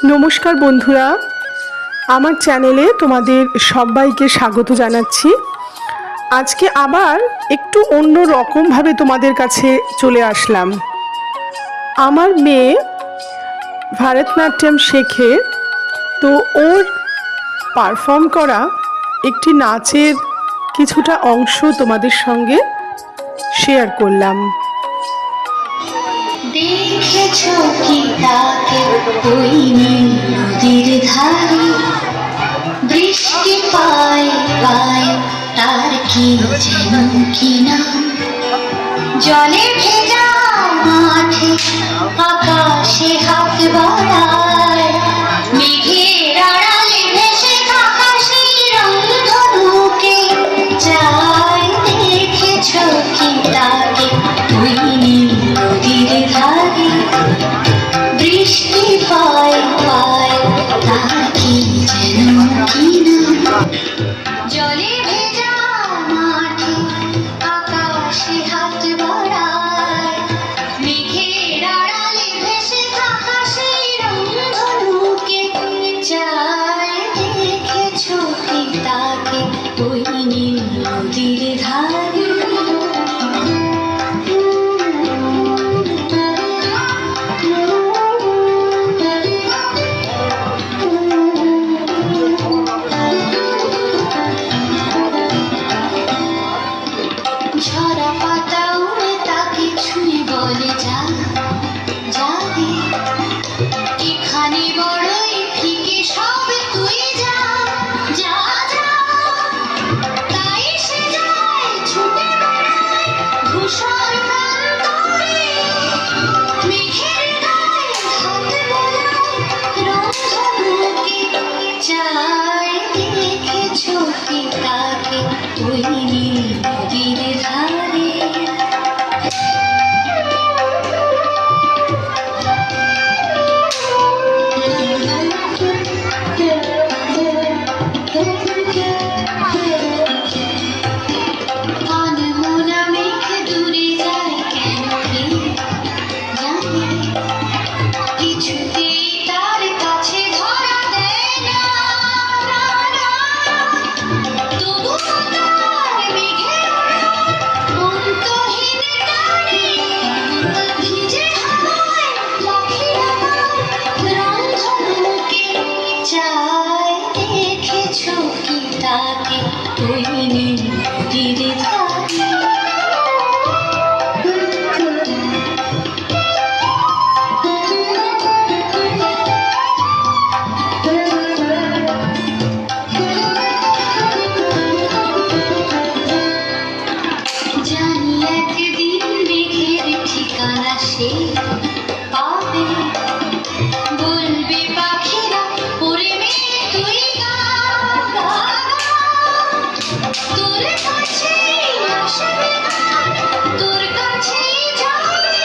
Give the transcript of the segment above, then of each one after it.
নমস্কার বন্ধুরা, আমার চ্যানেলে তোমাদের সবাইকে স্বাগত জানাচ্ছি। আজকে আবার একটু অন্য রকমভাবে তোমাদের কাছে চলে আসলাম। আমার মেয়ে ভারতনাট্যম শেখে, তো ওর পারফর্ম করা একটি নাচের কিছুটা অংশ তোমাদের সঙ্গে শেয়ার করলাম। দেখেছো কি তাকে ওই নদীর ধারে, বৃষ্টি পায় পায় তার কি যেন কিনা, জলে ভেজা মাঠে আকাশে হাত বাড়ায়, মেঘের আড়ালে ভেসে থাকা সেই রংধনুকে চায়। দেখেছো কি তাকে ওই নদীর ধারে, বৃষ্টি পায় পায় তার কি যেন কিনা, জলে ভেজা মাঠে আকাশে হাত বাড়ায়, মেঘের আড়ালে ভেসে থাকা সেই রংধনুকে চায়। দেখেছো কি তাকে ওই নদীর ধারে। ঝরা পাতা উড়ে তাকে ছুঁয়ে বলে যা যা রে, এখানে বড়ই ফিকে সব তুই যা যা যা। তাই সে যায় ছুটে বেড়ায় ধূসর প্রান্তরে, মেঘের গায়ে হাত বোলায় রংধনুকে চায়। দেখেছো কি তাকে ওই নদীর ধারে। আনমোনা মেঘ দূরে যায় কেন কে জানে, কিছুতেই তার কাছে ধরা দেয় না, না, না। তবু তার মেঘের ওড়ায় অন্তহীন টানে, ভিজে হাওয়ায় পাখিরা গায় রংধনুকে চায়। দেখেছো কি তাকে ওই নদীর ধারে। জানি একদিন মেঘের ঠিকানা সে পাবে, বলবে পাখিরা ওরে মেয়ে তুই গা গা গা। তোর কাছেই আসবে গান, তোর কাছেই যাবে,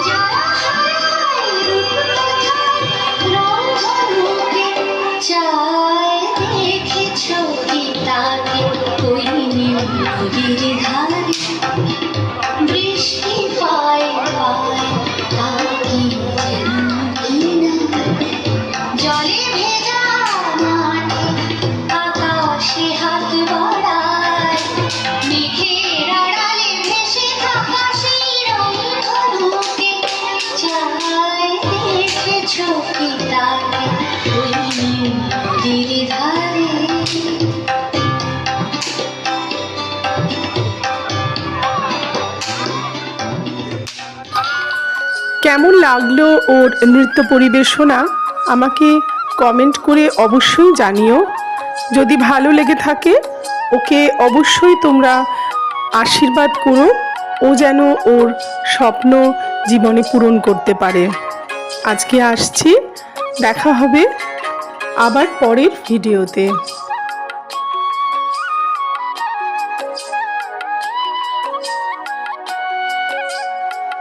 যারা হারায় রূপকথায় রংধনুকে চায়। দেখেছো কি তাকে ওই নদীর ধারে, বৃষ্টি পায় পায় তার কি যেন কিনা, জলে ভেজা মাঠে আকাশে হাত বাড়ায়, মেঘের আড়ালে ভেসে থাকা সেই রংধনুকে চায়। দেখেছো কি তাকে ওই নদীর ধারে। কেমন লাগলো ওর নৃত্য পরিবেশনা আমাকে কমেন্ট করে অবশ্যই জানিও। যদি ভালো লেগে থাকে ওকে অবশ্যই তোমরা আশীর্বাদ করো, ও যেন ওর স্বপ্ন জীবনে পূরণ করতে পারে। আজকে আসছি, দেখা হবে আবার পরের ভিডিওতে।